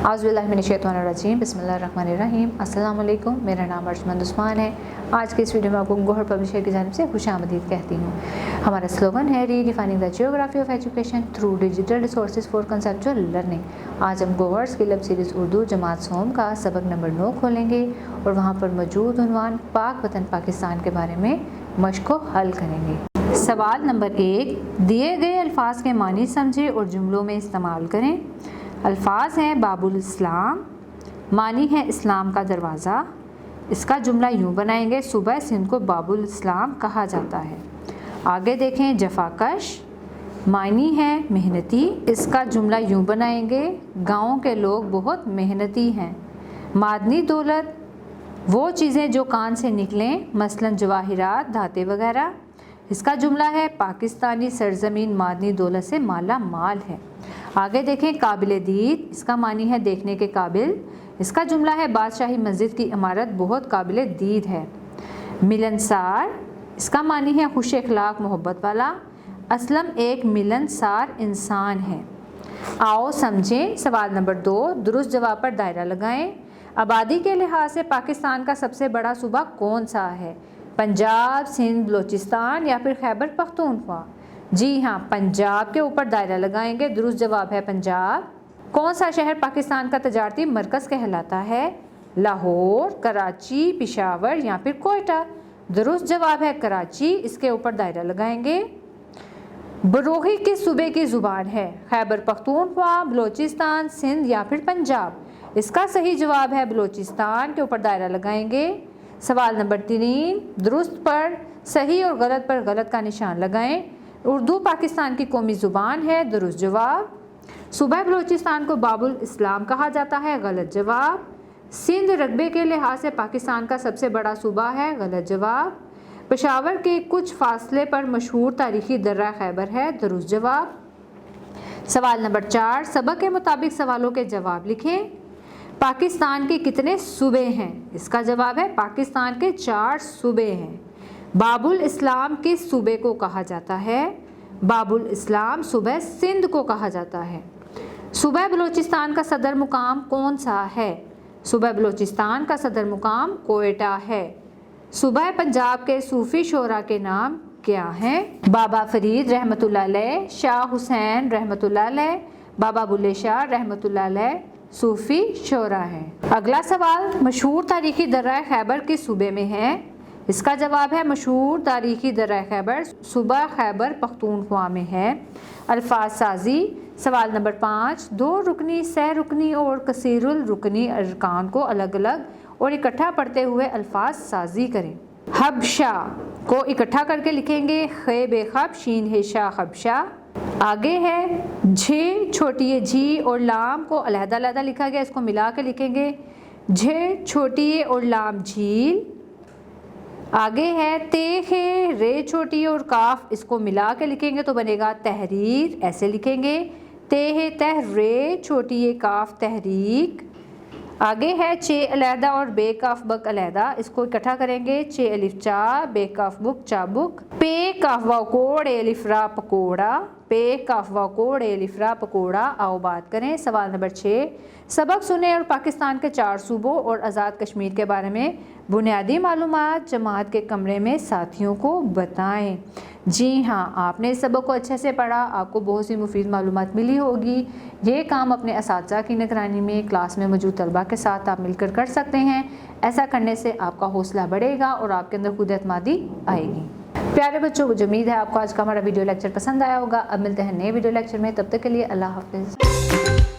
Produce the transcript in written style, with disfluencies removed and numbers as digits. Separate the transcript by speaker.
Speaker 1: औज़ुबिल्लाहिमिनश्शैतानिर्रजीम बिस्मिल्लाहिर्रहमानिर्रहीम। अस्सलाम वालेकुम, मेरा नाम अर्जमंद उस्मान है। आज के इस वीडियो में आपको गौहर पब्लिशर की जानिब से खुशामदीद कहती हूँ। हमारा स्लोगन है redefining the geography of education through digital resources for conceptual learning. आज हम गौहर स्किल अब सीरीज़ उर्दू जमात सोम का सबक नंबर 9 खोलेंगे और वहाँ पर मौजूद उन्वान पाक वतन पाकिस्तान के बारे में मश्क को हल करेंगे। सवाल नंबर 1, दिए गए अल्फाज के मानी समझें और जुमलों में इस्तेमाल करें। अल्फाज हैं बाबुल इस्लाम, मानी है इस्लाम का दरवाज़ा। इसका जुमला यूँ बनाएंगे, सुबह सिंध को बाबुल इस्लाम कहा जाता है। आगे देखें, जफाकश, मानी है मेहनती। इसका जुमला यूँ बनाएंगे, गाँव के लोग बहुत मेहनती हैं। मादनी दौलत, वो चीज़ें जो कान से निकलें, मसलन जवाहिरात, धाते वगैरह। इसका जुमला है पाकिस्तानी सरजमीन मादनी दौलत से माला माल है। आगे देखें, काबिल दीद, इसका मानी है देखने के काबिल। इसका जुमला है बादशाही मस्जिद की इमारत बहुत काबिल दीद है। मिलनसार, इसका मानी है खुश अखलाक मोहब्बत वाला। असलम एक मिलनसार इंसान है। आओ समझें। सवाल नंबर 2, दुरुस्त जवाब पर दायरा लगाएं। आबादी के लिहाज से पाकिस्तान का सबसे बड़ा सूबा कौन सा है? पंजाब, सिंध, बलूचिस्तान या फिर खैबर पख्तूनख्वा? जी हाँ, पंजाब के ऊपर दायरा लगाएंगे। दुरुस्त जवाब है पंजाब। कौन सा शहर पाकिस्तान का तजारती मरकज़ कहलाता है? लाहौर, कराची, पेशावर या फिर कोयटा? दुरुस्त जवाब है कराची। इसके ऊपर दायरा लगाएंगे। बरोही किस सूबे की ज़ुबान है? खैबर पख्तूनख्वा, बलूचिस्तान, सिंध या फिर पंजाब? इसका सही जवाब है बलूचिस्तान। के ऊपर दायरा लगाएंगे। सवाल नंबर 3, दुरुस्त पर सही और गलत पर गलत का निशान लगाएं। उर्दू पाकिस्तान की कौमी ज़ुबान है। दुरुस्त जवाब। सूबा बलूचिस्तान को बाबुल इस्लाम कहा जाता है। गलत जवाब। सिंध रकबे के लिहाज से पाकिस्तान का सबसे बड़ा सूबा है। गलत जवाब। पेशावर के कुछ फासले पर मशहूर तारीखी दर्रा खैबर है। दुरुस्त जवाब। सवाल नंबर 4, सबक के मुताबिक सवालों के जवाब लिखें। पाकिस्तान के कितने सूबे हैं? इसका जवाब है पाकिस्तान के 4 सूबे हैं। बाबुल इस्लाम किस सूबे को कहा जाता है? बाबुल इस्लाम सूबे सिंध को कहा जाता है। सूबा बलूचिस्तान का सदर मुकाम कौन सा है? सूबा बलूचिस्तान का सदर मुकाम कोयटा है। सूबा पंजाब के सूफी शोरा के नाम क्या हैं? बाबा फरीद रहमतुल्लाह अलैह, शाह हुसैन रहमतुल्लाह अलैह, बाबा बुल्ले शाह रहमतुल्लाह अलैह सूफी शोरा है। अगला सवाल, मशहूर तारीखी दर्रा खैबर किस सूबे में है? इसका जवाब है मशहूर तारीखी दर्रा खैबर सूबा खैबर पख्तूनख्वा में है। अल्फाज साजी। सवाल नंबर 5, 2 रुकनी, सह रुकनी और कसीरुल रुकनी अरकान को अलग अलग और इकट्ठा पढ़ते हुए अल्फाज साजी करें। हबशा को इकट्ठा करके लिखेंगे, खे बेखब, शीन है शाह हबशा। आगे है झे, छोटी ये झी और लाम को अलहदा अलहदा लिखा गया, इसको मिला के लिखेंगे झे छोटी ये और लाम झील। आगे है ते है, रे छोटी और काफ, इसको मिला के लिखेंगे तो बनेगा तहरीर। ऐसे लिखेंगे ते है तह, रे छोटी ये काफ तहरीक। आगे है चे अलहदा और बे काफ बक अलहदा, इसको इकट्ठा करेंगे चे अलिफ चा, बे काफ बुक चाबुक। पे काफ वा कोड़ एलिफ्रा पकोड़ा, पे काफ वा कोड़ एलिफ्रा पकोड़ा। आओ बात करें। सवाल नंबर 6, सबक सुने और पाकिस्तान के 4 सूबों और आज़ाद कश्मीर के बारे में बुनियादी मालूमात जमात के कमरे में साथियों को बताएं। जी हाँ, आपने इस सबक को अच्छे से पढ़ा, आपको बहुत सी मुफीद मालूमात मिली होगी। ये काम अपने असातिज़ा की निगरानी में क्लास में मौजूद तलबा के साथ आप मिलकर कर सकते हैं। ऐसा करने से आपका हौसला बढ़ेगा और आपके अंदर खुद एतमादी आएगी। प्यारे बच्चों, मुझे उम्मीद है आपको आज का हमारा वीडियो लेक्चर पसंद आया होगा। अब मिलते हैं नए वीडियो लेक्चर में, तब तक के लिए अल्लाह हाफ़िज़।